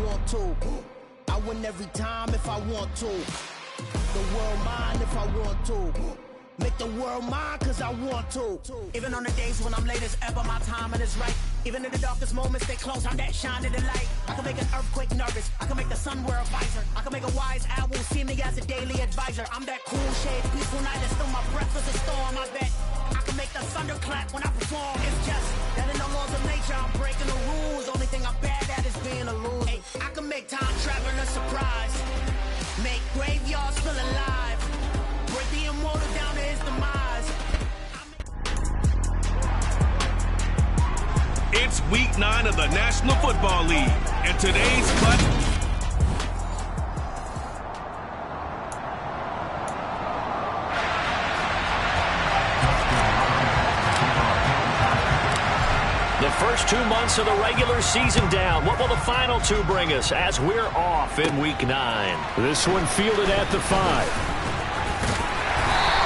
want to. I win every time if I want to. The world mine if I want to. Make the world mine cause I want to. Even on the days when I'm late as ever, my timing is right. Even in the darkest moments, they close, I'm that shining the light. I can make an earthquake nervous, I can make the sun wear a visor. I can make a wise owl see me as a daily advisor. I'm that cool shade, peaceful night, and still my breath is a storm, I bet. I can make the thunder clap when I perform. It's just that in the laws of nature, I'm breaking the rules. Only thing I'm bad at is being a loser. Hey, I can make time traveling a surprise. Make graveyards feel alive. Break the immortal down to his demise. It's week 9 of the National Football League, and today's cut. The first 2 months of the regular season down. What will the final 2 bring us as we're off in week 9? This one fielded at the 5.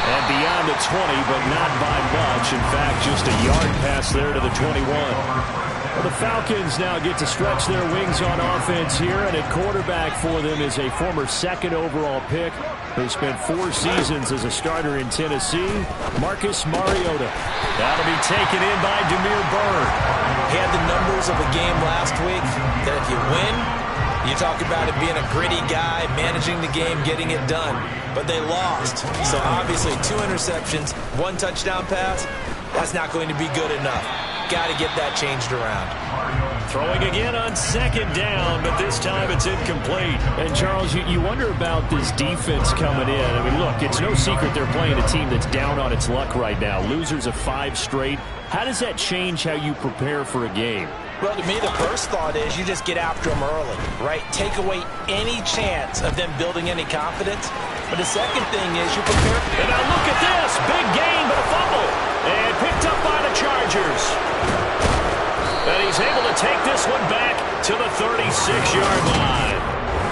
And beyond the 20, but not by much. In fact, just a yard pass there to the 21. Well, the Falcons now get to stretch their wings on offense here, and at quarterback for them is a former 2nd overall pick who spent 4 seasons as a starter in Tennessee, Marcus Mariota. That'll be taken in by Demir Byrd. He had the numbers of a game last week that if you win, you talk about it being a gritty guy, managing the game, getting it done. But they lost. So obviously 2 interceptions, 1 touchdown pass, that's not going to be good enough. Got to get that changed around. Throwing again on 2nd down, but this time it's incomplete. And Charles, you wonder about this defense coming in. I mean, look, it's no secret they're playing a team that's down on its luck right now. Losers of 5 straight. How does that change how you prepare for a game? Well, to me, the first thought is you just get after them early, right? Take away any chance of them building any confidence. But the second thing is you prepare. And now look at this. Big gain, but a fumble. And picked up by the Chargers. And he's able to take this one back to the 36-yard line.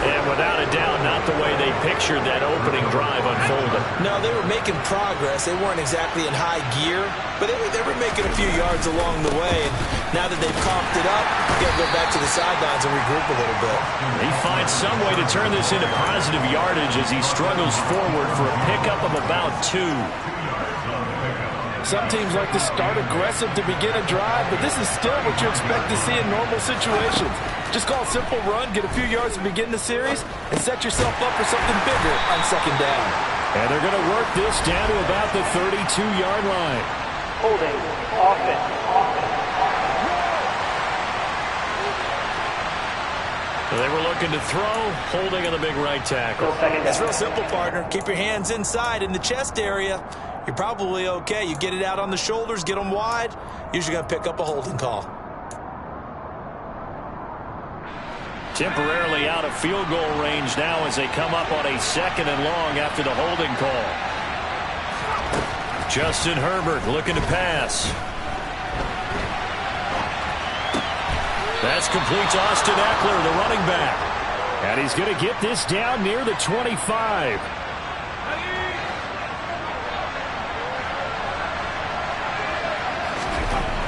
And without a doubt, not the way they pictured that opening drive unfolding. No, they were making progress. They weren't exactly in high gear, but they were making a few yards along the way. And now that they've coughed it up, you got to go back to the sidelines and regroup a little bit. He finds some way to turn this into positive yardage as he struggles forward for a pickup of about 2. Some teams like to start aggressive to begin a drive, but this is still what you expect to see in normal situations. Just call a simple run, get a few yards to begin the series, and set yourself up for something bigger on 2nd down. And they're going to work this down to about the 32-yard line. Holding, offense. They were looking to throw, holding on the big right tackle. It's real simple, partner. Keep your hands inside in the chest area. You're probably okay. You get it out on the shoulders, get them wide, usually going to pick up a holding call. Temporarily out of field goal range now as they come up on a 2nd and long after the holding call. Justin Herbert looking to pass. That's complete to Austin Eckler, the running back. And he's going to get this down near the 25.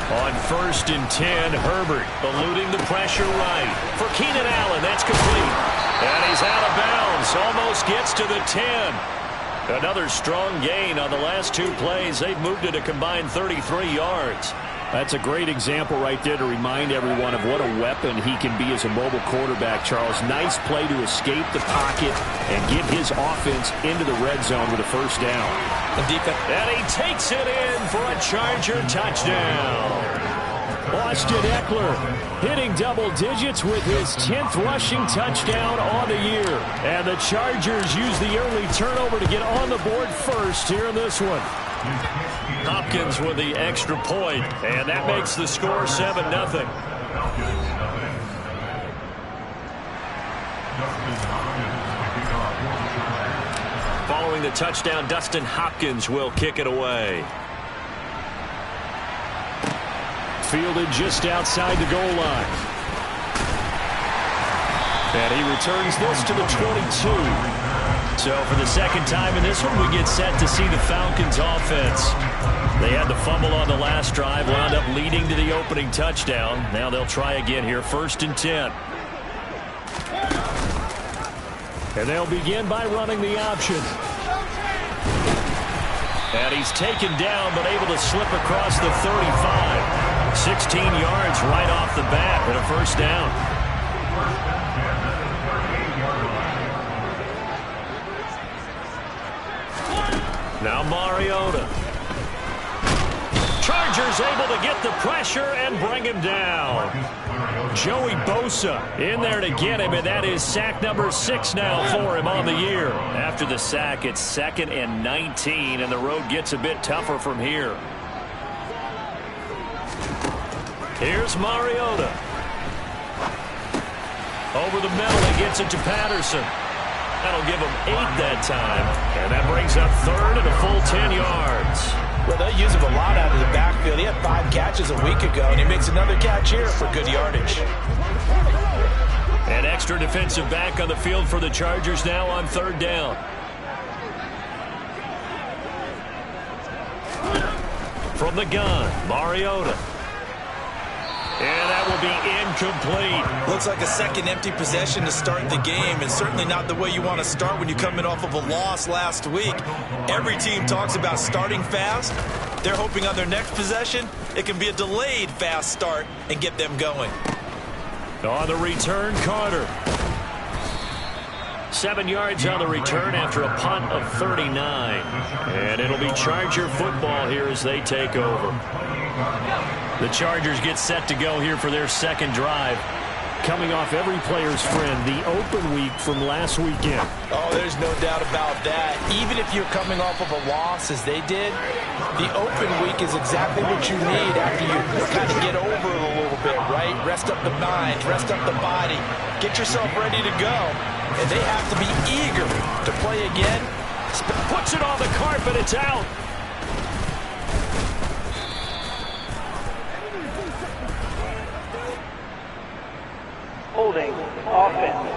On 1st and 10, Herbert eluding the pressure right. For Keenan Allen, that's complete. And he's out of bounds. Almost gets to the 10. Another strong gain on the last 2 plays. They've moved it a combined 33 yards. That's a great example right there to remind everyone of what a weapon he can be as a mobile quarterback, Charles. Nice play to escape the pocket and get his offense into the red zone with a 1st down. And he takes it in for a Charger touchdown. Austin Eckler hitting double digits with his 10th rushing touchdown on the year. And the Chargers use the early turnover to get on the board first here in this one. Hopkins with the extra point, and that makes the score 7-0. Following the touchdown, Dustin Hopkins will kick it away. Fielded just outside the goal line. And he returns this to the 22. So for the 2nd time in this one, we get set to see the Falcons offense. They had the fumble on the last drive, wound up leading to the opening touchdown. Now they'll try again here, 1st and 10. And they'll begin by running the option. And he's taken down, but able to slip across the 35. 16 yards right off the bat and a first down. Now Mariota. Chargers able to get the pressure and bring him down. Joey Bosa in there to get him, and that is sack number 6 now for him on the year. After the sack, it's 2nd and 19, and the road gets a bit tougher from here. Here's Mariota. Over the middle, he gets it to Patterson. That'll give him 8 that time, and that brings up 3rd and a full 10 yards. Well, they'll use him a lot out of the backfield. He had 5 catches a week ago, and he makes another catch here for good yardage. An extra defensive back on the field for the Chargers now on 3rd down. From the gun, Mariota. And that will be incomplete. Looks like a second empty possession to start the game, and certainly not the way you want to start when you're coming off of a loss last week. Every team talks about starting fast. They're hoping on their next possession, it can be a delayed fast start and get them going. On the return, Carter. 7 yards on the return after a punt of 39. And it'll be Charger football here as they take over. The Chargers get set to go here for their second drive. Coming off every player's friend, the open week from last weekend. Oh, there's no doubt about that. Even if you're coming off of a loss as they did, the open week is exactly what you need after you kind of get over it a little bit, right? Rest up the mind, rest up the body, get yourself ready to go. And they have to be eager to play again. Puts it on the carpet, it's out. Holding offense.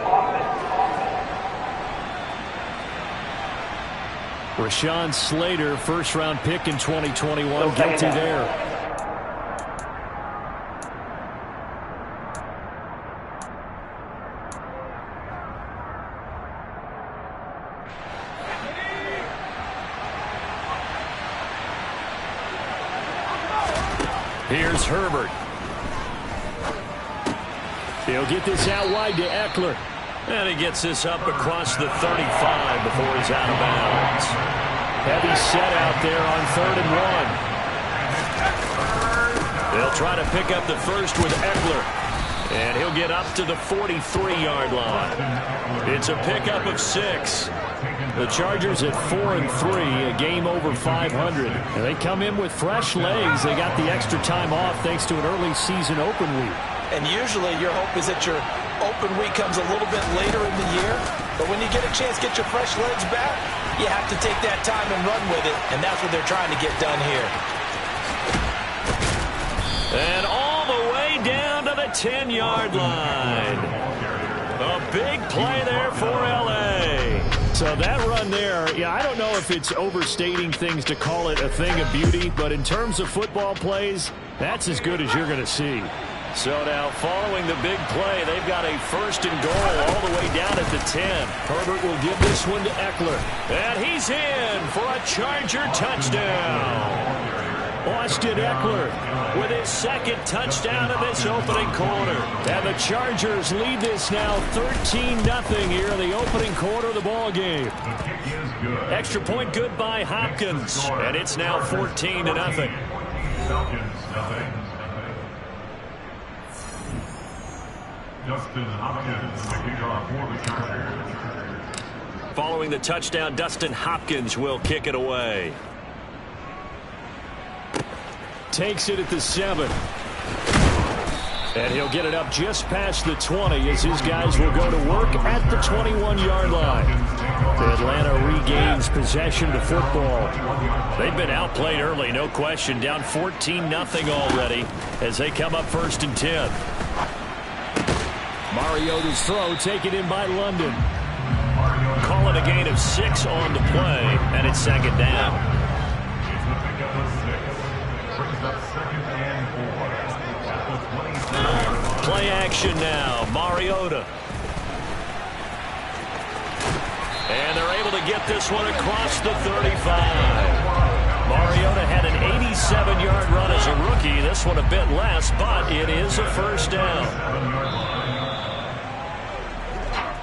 Rashawn Slater, first-round pick in 2021, guilty there. Here's Herbert. He'll get this out wide to Eckler. And he gets this up across the 35 before he's out of bounds. Heavy set out there on 3rd and 1. They'll try to pick up the first with Eckler. And he'll get up to the 43-yard line. It's a pickup of 6. The Chargers at 4-3, a game over 500. And they come in with fresh legs. They got the extra time off thanks to an early season open week. And usually your hope is that your open week comes a little bit later in the year. But when you get a chance to get your fresh legs back, you have to take that time and run with it. And that's what they're trying to get done here. And all the way down to the 10-yard line. A big play there for L.A. So that run there, yeah, I don't know if it's overstating things to call it a thing of beauty, but in terms of football plays, that's as good as you're going to see. So now following the big play, they've got a 1st and goal all the way down at the 10. Herbert will give this one to Eckler. And he's in for a Charger touchdown. Austin Eckler with his 2nd touchdown of this opening quarter. And the Chargers lead this now 13-0 here in the opening quarter of the ball game. Extra point good by Hopkins. And it's now 14-0. Dustin Hopkins, the kickoff for the Chargers. Following the touchdown, Dustin Hopkins will kick it away. Takes it at the 7. And he'll get it up just past the 20 as his guys will go to work at the 21-yard line. Atlanta regains possession to football. They've been outplayed early, no question. Down 14-0 already as they come up 1st and 10. Mariota's throw taken in by London. Call it a gain of 6 on the play, and it's 2nd down. Play action now. Mariota. able to get this one across the 35. Mariota had an 87-yard run as a rookie. This one a bit less, but it is a first down.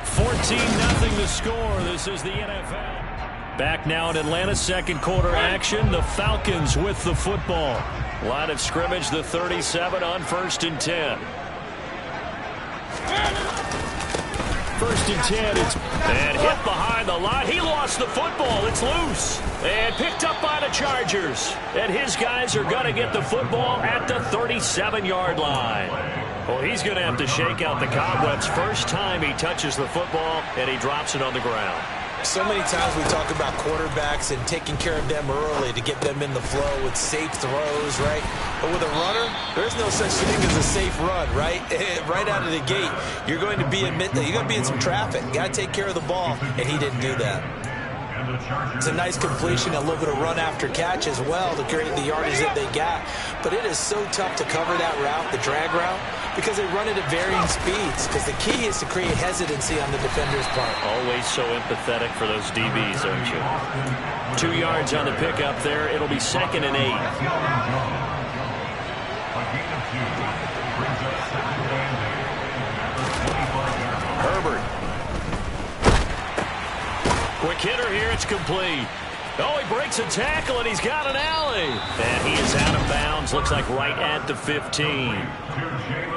14-0 the score. This is the NFL. Back now in Atlanta's second quarter action. The Falcons with the football. Line of scrimmage, the 37 on 1st and 10. 1st and 10. And hit behind the line. He lost the football. It's loose. And picked up by the Chargers. And his guys are going to get the football at the 37-yard line. Well, he's going to have to shake out the cobwebs first time he touches the football, and he drops it on the ground. So many times we talk about quarterbacks and taking care of them early to get them in the flow with safe throws, right? But with a runner, there's no such thing as a safe run, right? Right out of the gate, you're going to be in some traffic. You got to take care of the ball, and he didn't do that. It's a nice completion, a little bit of run after catch as well to create the yardage that they got. But it is so tough to cover that route, the drag route, because they run it at varying speeds. Because the key is to create hesitancy on the defender's part. Always so empathetic for those DBs, aren't you? 2 yards on the pickup there. It'll be 2nd and 8. Herbert. Quick hitter here. It's complete. Oh, he breaks a tackle, and he's got an alley. And he is out of bounds. Looks like right at the 15.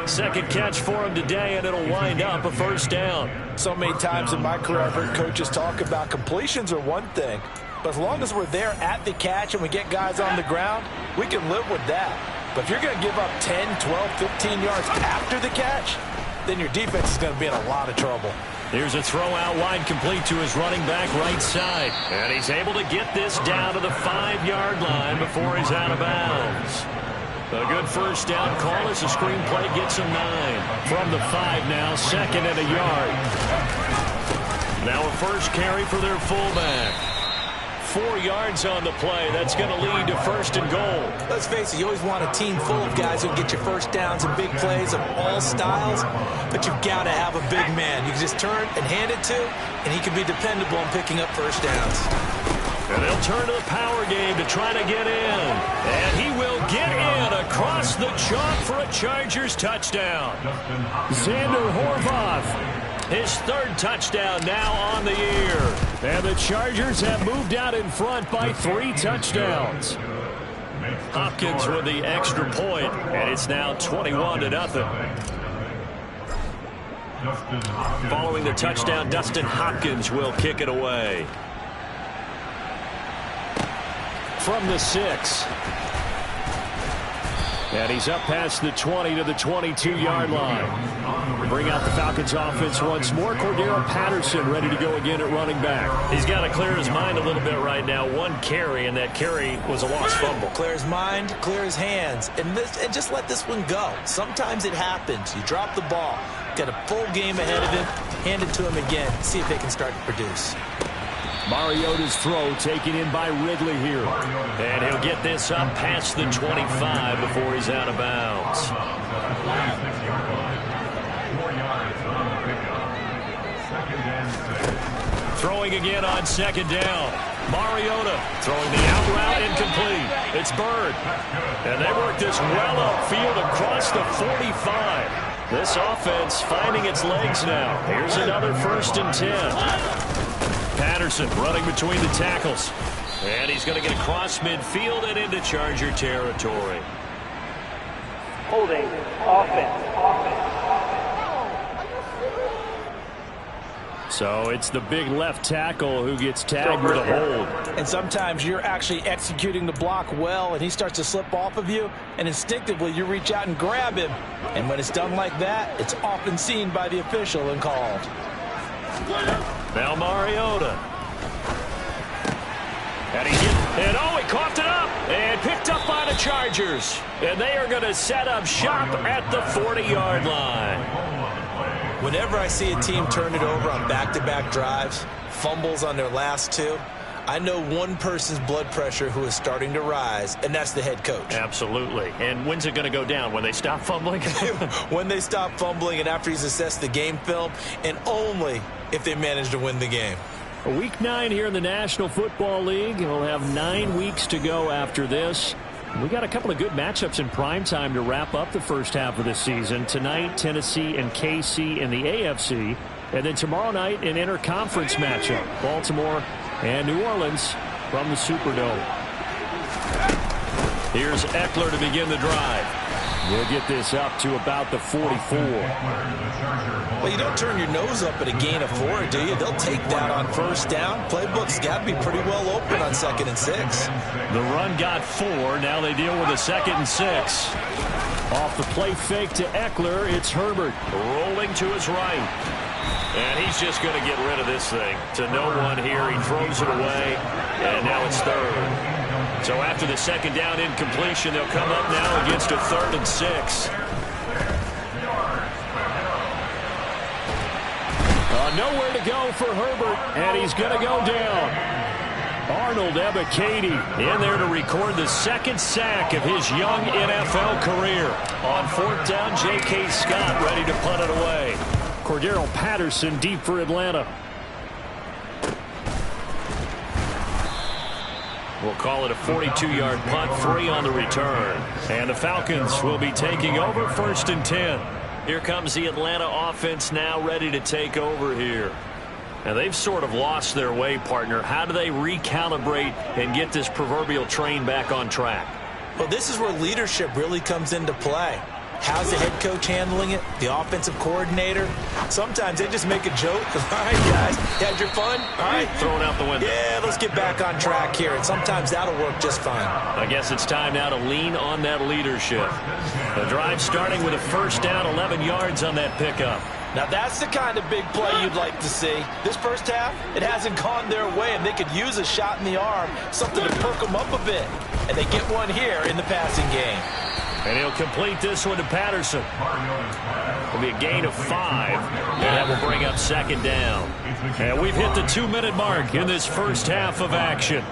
Second catch for him today, and it'll wind up a first down. So many times in my career, I've heard coaches talk about completions are one thing. But as long as we're there at the catch and we get guys on the ground, we can live with that. But if you're going to give up 10, 12, 15 yards after the catch, then your defense is going to be in a lot of trouble. Here's a throw out wide, complete to his running back right side. And he's able to get this down to the 5-yard line before he's out of bounds. A good first down call as the screenplay gets him 9. From the 5 now, 2nd and a yard. Now a first carry for their fullback. 4 yards on the play. That's going to lead to 1st and goal. Let's face it, you always want a team full of guys who can get you first downs and big plays of all styles, but you've got to have a big man. You can just turn and hand it to, and he can be dependable in picking up first downs. And they'll turn to the power game to try to get in. And he will get in across the chalk for a Chargers touchdown. Xander Horvath. His 3rd touchdown now on the year. And the Chargers have moved out in front by 3 touchdowns. Hopkins with the extra point, and it's now 21-0. Following the touchdown, Dustin Hopkins will kick it away. From the 6. And he's up past the 20 to the 22-yard line. Bring out the Falcons offense once more. Cordero Patterson ready to go again at running back. He's got to clear his mind a little bit right now. 1 carry, and that carry was a lost fumble. Clear his mind, clear his hands, and just let this one go. Sometimes it happens. You drop the ball. Got a full game ahead of him. Hand it to him again. See if they can start to produce. Mariota's throw taken in by Ridley here. And he'll get this up past the 25 before he's out of bounds. Throwing again on 2nd down. Mariota throwing the out route incomplete. It's Bird. And they work this well upfield across the 45. This offense finding its legs now. Here's another 1st and 10. Patterson running between the tackles. And he's going to get across midfield and into Charger territory. Holding, offense. So it's the big left tackle who gets tagged with a hold. And sometimes you're actually executing the block well, and he starts to slip off of you, and instinctively you reach out and grab him. And when it's done like that, it's often seen by the official and called. Now Mariota. And he coughed it up and picked up by the Chargers. And they are going to set up shop at the 40-yard line. Whenever I see a team turn it over on back-to-back drives, fumbles on their last 2, I know one person's blood pressure who is starting to rise, and that's the head coach. Absolutely. And when's it going to go down? When they stop fumbling? When they stop fumbling and after he's assessed the game film, and only if they manage to win the game. Week 9 here in the National Football League. We'll have 9 weeks to go after this. We got a couple of good matchups in prime time to wrap up the first half of the season. Tonight, Tennessee and KC in the AFC. And then tomorrow night, an interconference matchup. Baltimore and New Orleans from the Superdome. Here's Eckler to begin the drive. We'll get this up to about the 44. Well, you don't turn your nose up at a gain of 4, do you? They'll take that on first down. Playbook's got to be pretty well open on 2nd and 6. The run got 4. Now they deal with a 2nd and 6. Off the play fake to Eckler, it's Herbert. Rolling to his right. And he's just going to get rid of this thing. To no one here. He throws it away. And now it's 3rd. So after the 2nd down incompletion, they'll come up now against a 3rd and 6. Nowhere to go for Herbert, and he's going to go down. Arnold Ebiketie in there to record the 2nd sack of his young NFL career. On 4th down, J.K. Scott ready to punt it away. Cordero Patterson deep for Atlanta. We'll call it a 42-yard punt, 3 on the return. And the Falcons will be taking over 1st and 10. Here comes the Atlanta offense now ready to take over here. Now they've sort of lost their way, partner. How do they recalibrate and get this proverbial train back on track? Well, this is where leadership really comes into play. How's the head coach handling it? The offensive coordinator? Sometimes they just make a joke. All right, guys, you had your fun? All right. Throwing out the window. Yeah, let's get back on track here. And sometimes that'll work just fine. I guess it's time now to lean on that leadership. The drive starting with a 1st down, 11 yards on that pickup. Now that's the kind of big play you'd like to see. This first half, it hasn't gone their way, and they could use a shot in the arm, something to perk them up a bit. And they get one here in the passing game. And he'll complete this one to Patterson. It'll be a gain of 5, and that will bring up 2nd down. And we've hit the 2-minute mark in this first half of action.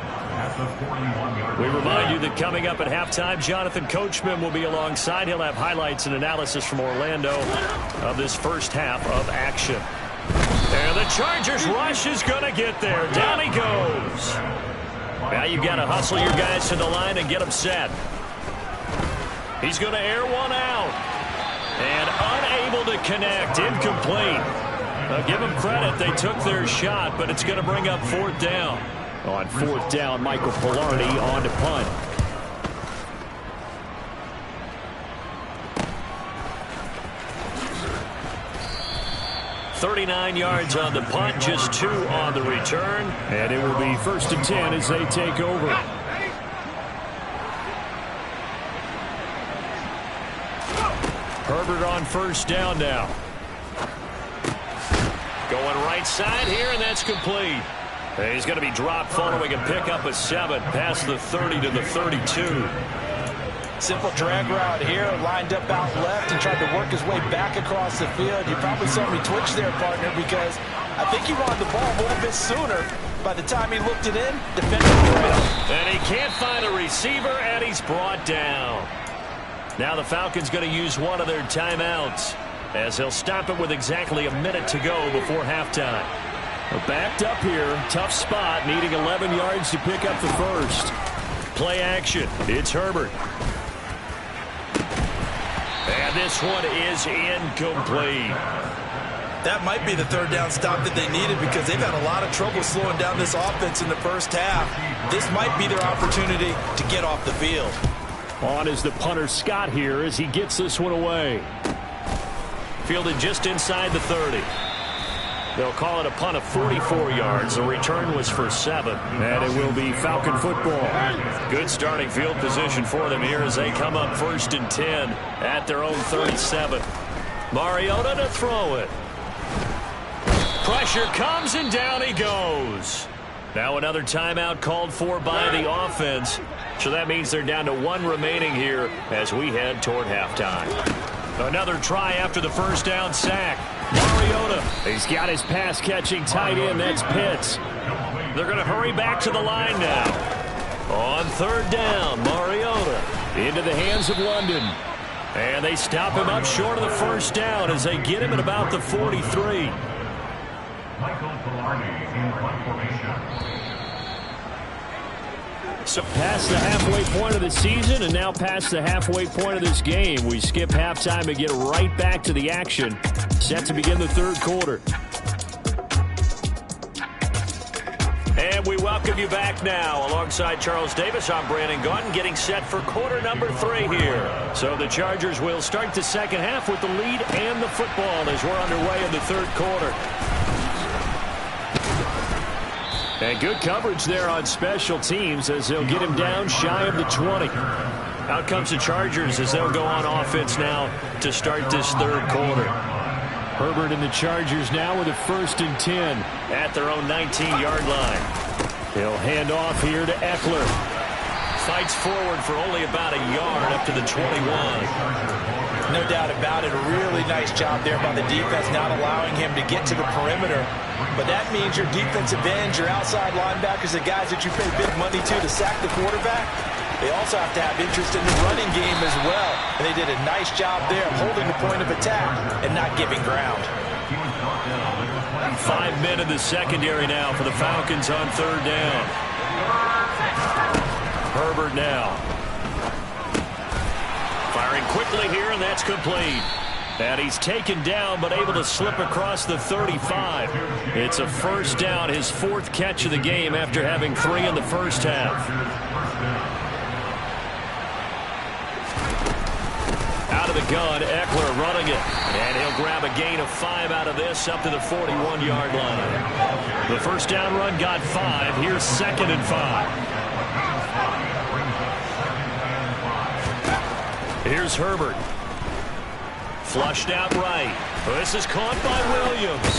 We remind you that coming up at halftime, Jonathan Coachman will be alongside. He'll have highlights and analysis from Orlando of this first half of action. And the Chargers rush is going to get there. Down he goes. Now you've got to hustle your guys to the line and get them set. He's going to air one out. And unable to connect. Incomplete. Give them credit. They took their shot, but it's going to bring up 4th down. On 4th down, Michael Pilardi on to punt. $39 yards on the punt, just 2 on the return. And it will be 1st and 10 as they take over. Herbert on 1st down now. Going right side here, and that's complete. And he's going to be dropped following a pickup of 7 past the 30 to the 32. Simple drag route here, lined up out left and tried to work his way back across the field. You probably saw me twitch there, partner, because I think he wanted the ball a little bit sooner. By the time he looked it in, defender trailed. And he can't find a receiver, and he's brought down. Now the Falcons going to use one of their timeouts as he'll stop it with exactly a minute to go before halftime. Backed up here, tough spot, needing 11 yards to pick up the first. Play action, it's Herbert. And this one is incomplete. That might be the 3rd down stop that they needed because they've had a lot of trouble slowing down this offense in the first half. This might be their opportunity to get off the field. On is the punter Scott here as he gets this one away. Fielded just inside the 30. They'll call it a punt of 44 yards. The return was for 7. And it will be Falcon football. Good starting field position for them here as they come up 1st and 10 at their own 37. Mariota to throw it. Pressure comes and down he goes. Now another timeout called for by the offense. So that means they're down to 1 remaining here as we head toward halftime. Another try after the 1st down sack. Mariota. He's got his pass-catching tight end. That's Pitts. They're going to hurry back to the line now. On 3rd down, Mariota into the hands of London. And they stop him up short of the 1st down as they get him at about the 43. So past the halfway point of the season and now past the halfway point of this game. We skip halftime and get right back to the action. Set to begin the third quarter. And we welcome you back now. Alongside Charles Davis, I'm Brandon Gaudin, getting set for quarter number 3 here. So the Chargers will start the second half with the lead and the football as we're underway in the third quarter. And good coverage there on special teams as they'll get him down shy of the 20. Out comes the Chargers as they'll go on offense now to start this third quarter. Herbert and the Chargers now with a 1st and 10 at their own 19-yard line. He'll hand off here to Eckler. Fights forward for only about a yard up to the 21. No doubt about it. A really nice job there by the defense, not allowing him to get to the perimeter. But that means your defensive ends, your outside linebackers, the guys that you pay big money to sack the quarterback, they also have to have interest in the running game as well. And they did a nice job there of holding the point of attack and not giving ground. 5 men in the secondary now for the Falcons on third down. Herbert now. Firing quickly here, and that's complete. And he's taken down, but able to slip across the 35. It's a first down, his 4th catch of the game after having 3 in the first half. Out of the gun, Eckler running it. And he'll grab a gain of 5 out of this up to the 41-yard line. The first down run got 5. Here's 2nd and 5. Here's Herbert. Flushed out right. This is caught by Williams.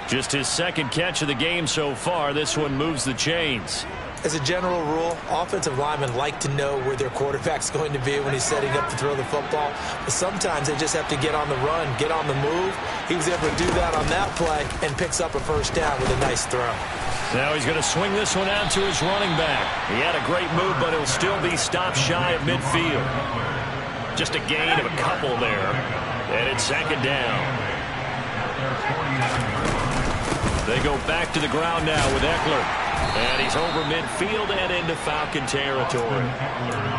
Just his 2nd catch of the game so far. This one moves the chains. As a general rule, offensive linemen like to know where their quarterback's going to be when he's setting up to throw the football. But sometimes they just have to get on the run, get on the move. He was able to do that on that play and picks up a first down with a nice throw. Now he's going to swing this one out to his running back. He had a great move, but he'll still be stopped shy of midfield. Just a gain of a couple there. And it's 2nd down. They go back to the ground now with Eckler. And he's over midfield and into Falcon territory.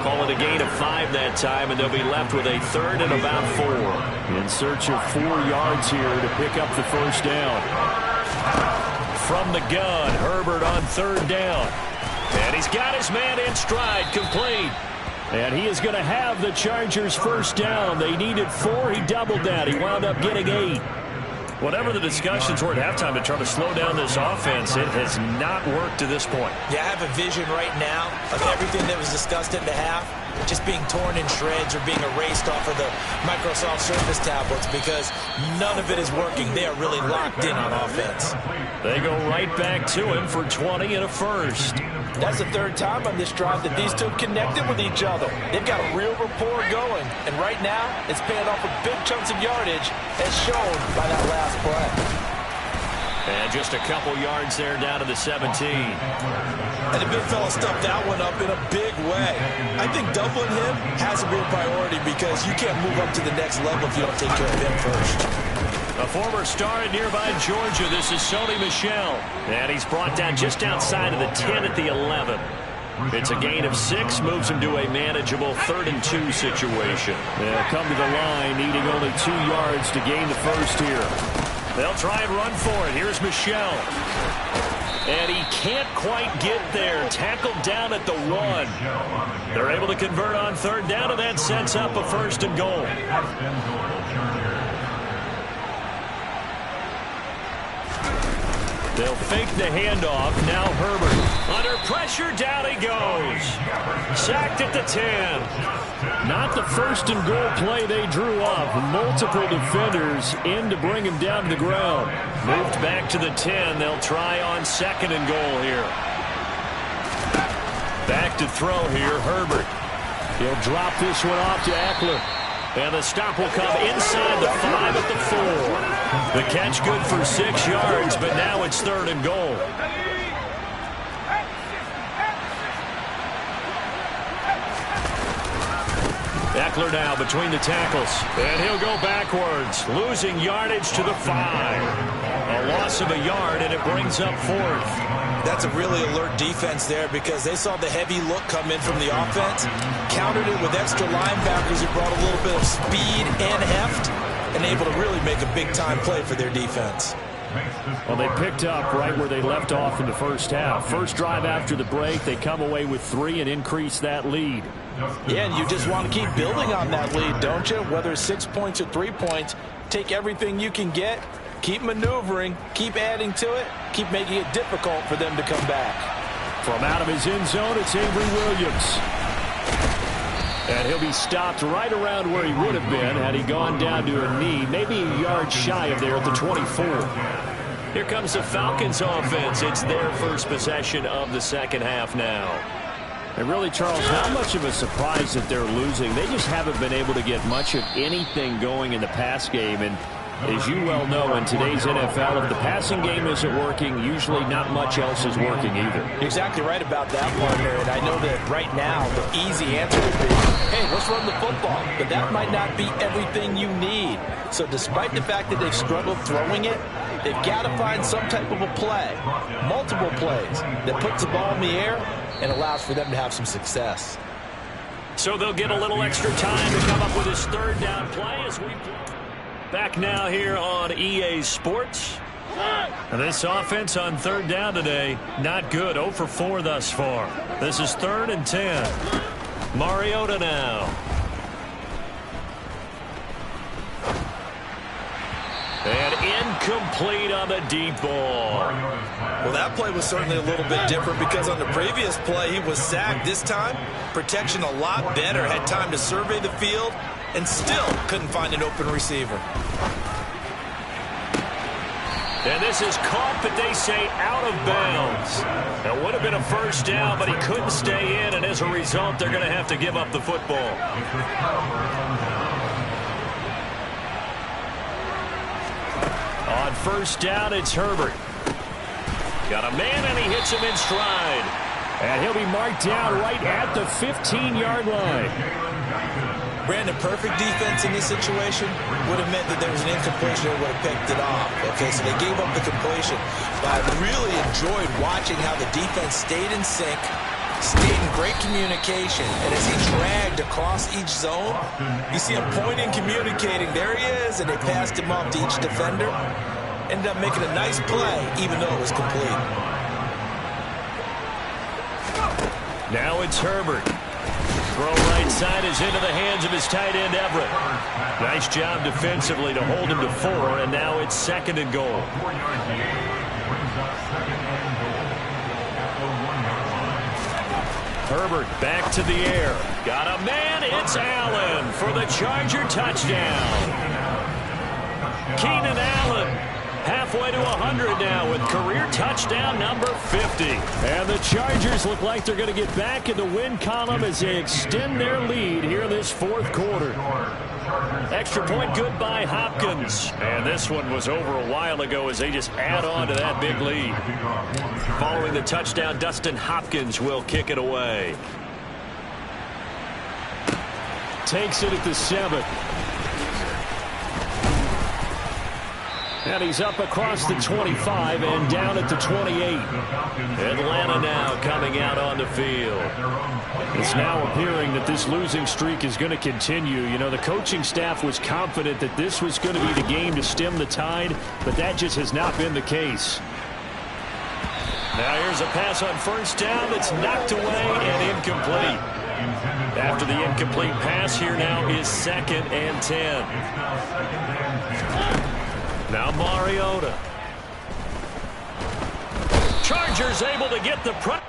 Call it a gain of 5 that time, and they'll be left with a 3rd and about 4. In search of 4 yards here to pick up the first down. From the gun, Herbert on 3rd down. And he's got his man in stride, complete. And he is going to have the Chargers first down. They needed 4. He doubled that. He wound up getting 8. Whatever the discussions were at halftime to try to slow down this offense, it has not worked to this point. Yeah, I have a vision right now of everything that was discussed at the half just being torn in shreds or being erased off of the Microsoft Surface tablets because none of it is working. They are really locked in on offense. They go right back to him for 20 and a first. That's the 3rd time on this drive that these two connected with each other. They've got a real rapport going. And right now, it's paying off with big chunks of yardage as shown by that last play. And just a couple yards there down to the 17. And the big fella stuffed that one up in a big way. I think doubling him has to be a priority because you can't move up to the next level if you don't take care of him first. A former star in nearby Georgia, this is Sony Michel. And he's brought down just outside of the 10 at the 11. It's a gain of 6, moves him to a manageable 3rd and 2 situation. They'll come to the line, needing only 2 yards to gain the first here. They'll try and run for it. Here's Michel. And he can't quite get there. Tackled down at the 1. They're able to convert on 3rd down, and that sets up a 1st and goal. They'll fake the handoff. Now Herbert. Under pressure, down he goes. Sacked at the 10. Not the 1st and goal play they drew up. Multiple defenders in to bring him down to the ground. Moved back to the 10. They'll try on 2nd and goal here. Back to throw here, Herbert. He'll drop this one off to Eckler. And the stop will come inside the 5 at the 4. The catch good for 6 yards, but now it's 3rd and goal. Eckler now between the tackles. And he'll go backwards, losing yardage to the 5. A loss of a yard, and it brings up 4th. That's a really alert defense there because they saw the heavy look come in from the offense, countered it with extra linebackers who brought a little bit of speed and heft, and able to really make a big-time play for their defense. Well, they picked up right where they left off in the first half. First drive after the break, they come away with 3 and increase that lead. Yeah, and you just want to keep building on that lead, don't you? Whether it's 6 points or 3 points, take everything you can get, keep maneuvering, keep adding to it, keep making it difficult for them to come back. From out of his end zone, it's Avery Williams. And he'll be stopped right around where he would have been had he gone down to a knee, maybe a yard shy of there at the 24. Here comes the Falcons offense. It's their first possession of the second half now. And really, Charles, not much of a surprise that they're losing. They just haven't been able to get much of anything going in the pass game. And as you well know, in today's NFL, if the passing game isn't working, usually not much else is working either. You're exactly right about that, partner. And I know that right now the easy answer would be, hey, let's run the football. But that might not be everything you need. So despite the fact that they've struggled throwing it, they've got to find some type of a play, multiple plays, that puts the ball in the air and allows for them to have some success. So they'll get a little extra time to come up with his third down play as we back now here on EA Sports. And this offense on third down today, not good. 0 for 4 thus far. This is 3rd and 10. Mariota now. And incomplete on the deep ball. Well, that play was certainly a little bit different because on the previous play, he was sacked. This time, protection a lot better. Had time to survey the field and still couldn't find an open receiver. And this is caught, but they say out of bounds. It would have been a first down, but he couldn't stay in, and as a result, they're going to have to give up the football. On first down, it's Herbert. Got a man, and he hits him in stride. And he'll be marked down right at the 15-yard line. Brandon, perfect defense in this situation would have meant that there was an incompletion and would have picked it off. Okay, so they gave up the completion. But I really enjoyed watching how the defense stayed in sync, stayed in great communication, and as he dragged across each zone, you see him pointing, communicating. There he is, and they passed him off to each defender. Ended up making a nice play, even though it was complete. Now it's Herbert. Throw right side is into the hands of his tight end, Everett. Nice job defensively to hold him to 4, and now it's 2nd and goal. Herbert back to the air. Got a man, it's Allen for the Charger touchdown. Keenan Allen. Halfway to 100 now with career touchdown number 50. And the Chargers look like they're going to get back in the win column as they extend their lead here in this 4th quarter. Extra point good by Hopkins. And this one was over a while ago as they just add on to that big lead. Following the touchdown, Dustin Hopkins will kick it away. Takes it at the 7. And he's up across the 25 and down at the 28. Atlanta now coming out on the field. It's now appearing that this losing streak is going to continue. You know, the coaching staff was confident that this was going to be the game to stem the tide, but that just has not been the case. Now here's a pass on first down that's knocked away and incomplete. After the incomplete pass, here now is 2nd and 10. Now Mariota. Chargers able to get the pressure.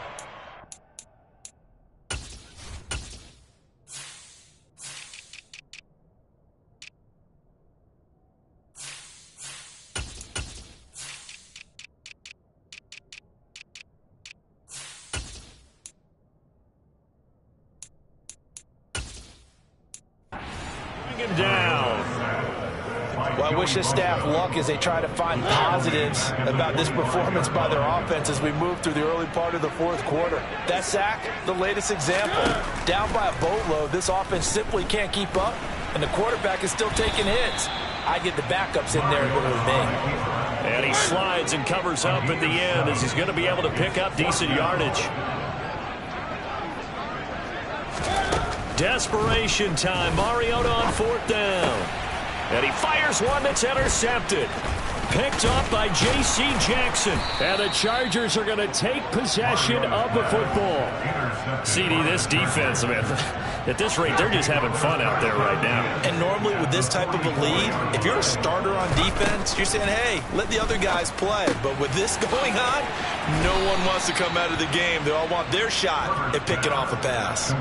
Bring him down. Well, I wish this staff luck as they try to find positives about this performance by their offense as we move through the early part of the fourth quarter. That sack, the latest example. Down by a boatload, this offense simply can't keep up, and the quarterback is still taking hits. I get the backups in there with me. And he slides and covers up at the end as he's going to be able to pick up decent yardage. Desperation time. Mariota on fourth down. And he fires one that's intercepted. Picked up by J.C. Jackson. And the Chargers are going to take possession of the football. CD, this defense, man, at this rate, they're just having fun out there right now. And normally with this type of a lead, if you're a starter on defense, you're saying, hey, let the other guys play. But with this going on, no one wants to come out of the game. They all want their shot at picking off a pass.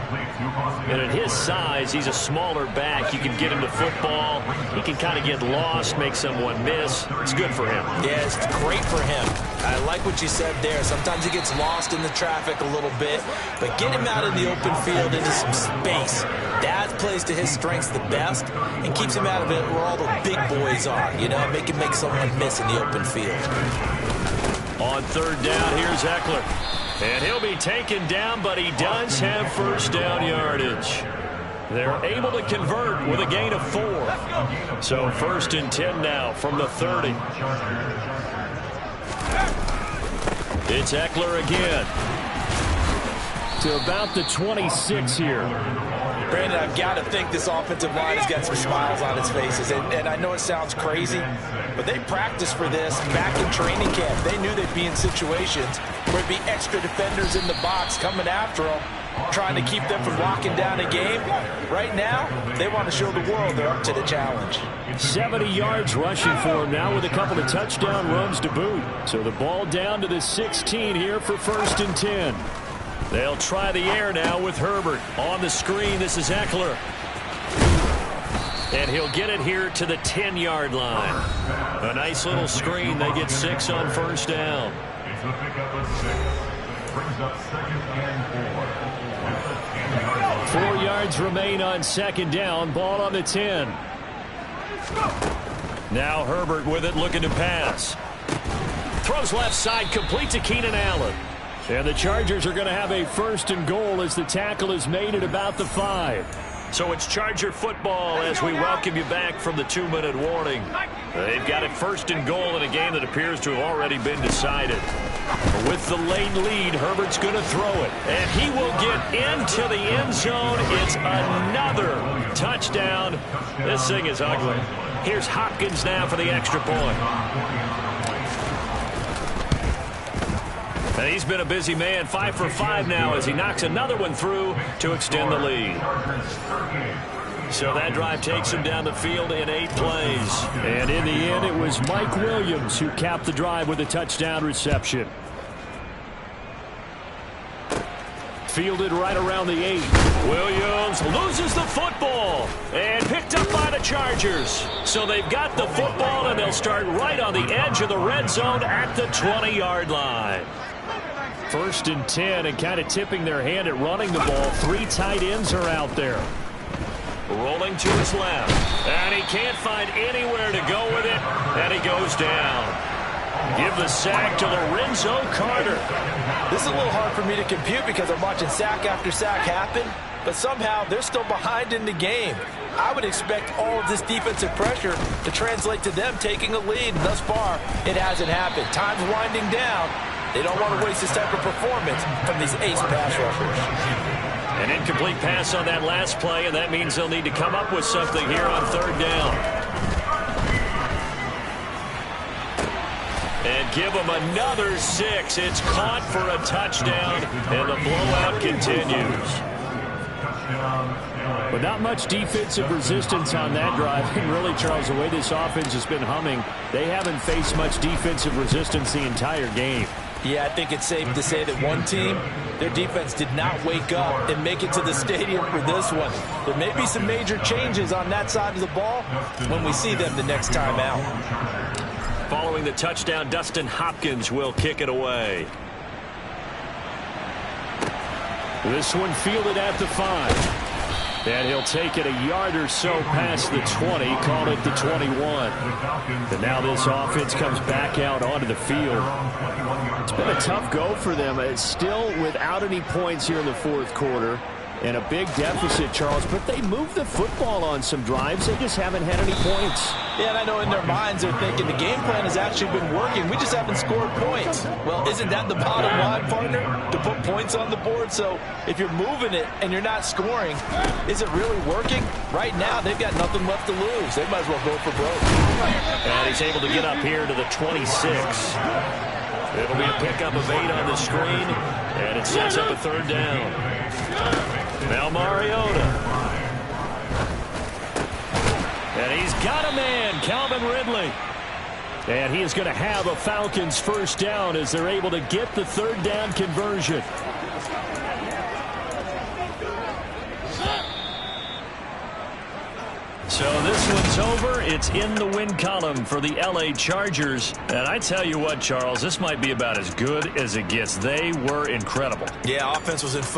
And at his size, he's a smaller back. You can get him to football. He can kind of get lost, make someone miss. It's good for him. Yeah, it's great for him. I like what you said there. Sometimes he gets lost in the traffic a little bit, but get him out in the open field into some space. That plays to his strengths the best and keeps him out of it where all the big boys are. You know, make him make someone miss in the open field. On third down, here's Eckler. And he'll be taken down, but he does have first down yardage. They're able to convert with a gain of 4. So 1st and 10 now from the 30. It's Eckler again. To about the 26 here. Brandon, I've got to think this offensive line has got some smiles on its faces. And I know it sounds crazy, but they practiced for this back in training camp. They knew they'd be in situations where it'd be extra defenders in the box coming after them, trying to keep them from locking down a game. Right now, they want to show the world they're up to the challenge. 70 yards rushing for him now with a couple of touchdown runs to boot. So the ball down to the 16 here for 1st and 10. They'll try the air now with Herbert. On the screen, this is Eckler. And he'll get it here to the 10-yard line. A nice little screen. They get 6 on 1st down. It's a pickup of 6. Brings up 2nd and 4. 4 yards remain on 2nd down. Ball on the 10. Now Herbert with it, looking to pass. Throws left side, complete to Keenan Allen. And the Chargers are going to have a 1st and goal as the tackle is made at about the 5. So it's Charger football as we welcome you back from the 2-minute warning. They've got it 1st and goal in a game that appears to have already been decided. With the late lead, Herbert's going to throw it. And he will get into the end zone. It's another touchdown. This thing is ugly. Here's Hopkins now for the extra point. And he's been a busy man, 5 for 5 now as he knocks another one through to extend the lead. So that drive takes him down the field in 8 plays. And in the end, it was Mike Williams who capped the drive with a touchdown reception. Fielded right around the 8. Williams loses the football and picked up by the Chargers. So they've got the football and they'll start right on the edge of the red zone at the 20-yard line. 1st and 10 and kind of tipping their hand at running the ball. 3 tight ends are out there. Rolling to his left. And he can't find anywhere to go with it. And he goes down. Give the sack to Lorenzo Carter. This is a little hard for me to compute because I'm watching sack after sack happen, but somehow they're still behind in the game. I would expect all of this defensive pressure to translate to them taking a lead. And thus far, it hasn't happened. Time's winding down. They don't want to waste this type of performance from these ace pass rushers. An incomplete pass on that last play, and that means they'll need to come up with something here on 3rd down. And give them another 6. It's caught for a touchdown, and the blowout continues. But not much defensive resistance on that drive. And really, Charles, the way this offense has been humming, they haven't faced much defensive resistance the entire game. Yeah, I think it's safe to say that one team, their defense did not wake up and make it to the stadium for this one. There may be some major changes on that side of the ball when we see them the next time out. Following the touchdown, Dustin Hopkins will kick it away. This one fielded at the 5. And he'll take it a yard or so past the 20, call it the 21. And now this offense comes back out onto the field. It's been a tough go for them. It's still without any points here in the fourth quarter. And a big deficit, Charles, but they moved the football on some drives. They just haven't had any points. Yeah, and I know in their minds they're thinking the game plan has actually been working. We just haven't scored points. Well, isn't that the bottom line, partner? To put points on the board? So if you're moving it and you're not scoring, is it really working? Right now, they've got nothing left to lose. They might as well go for broke. And he's able to get up here to the 26. It'll be a pickup of 8 on the screen, and it sets up a third down. Now Mariota. And he's got a man, Calvin Ridley. And he is going to have a Falcons first down as they're able to get the third down conversion. So this one's over. It's in the win column for the L.A. Chargers. And I tell you what, Charles, this might be about as good as it gets. They were incredible. Yeah, offense was in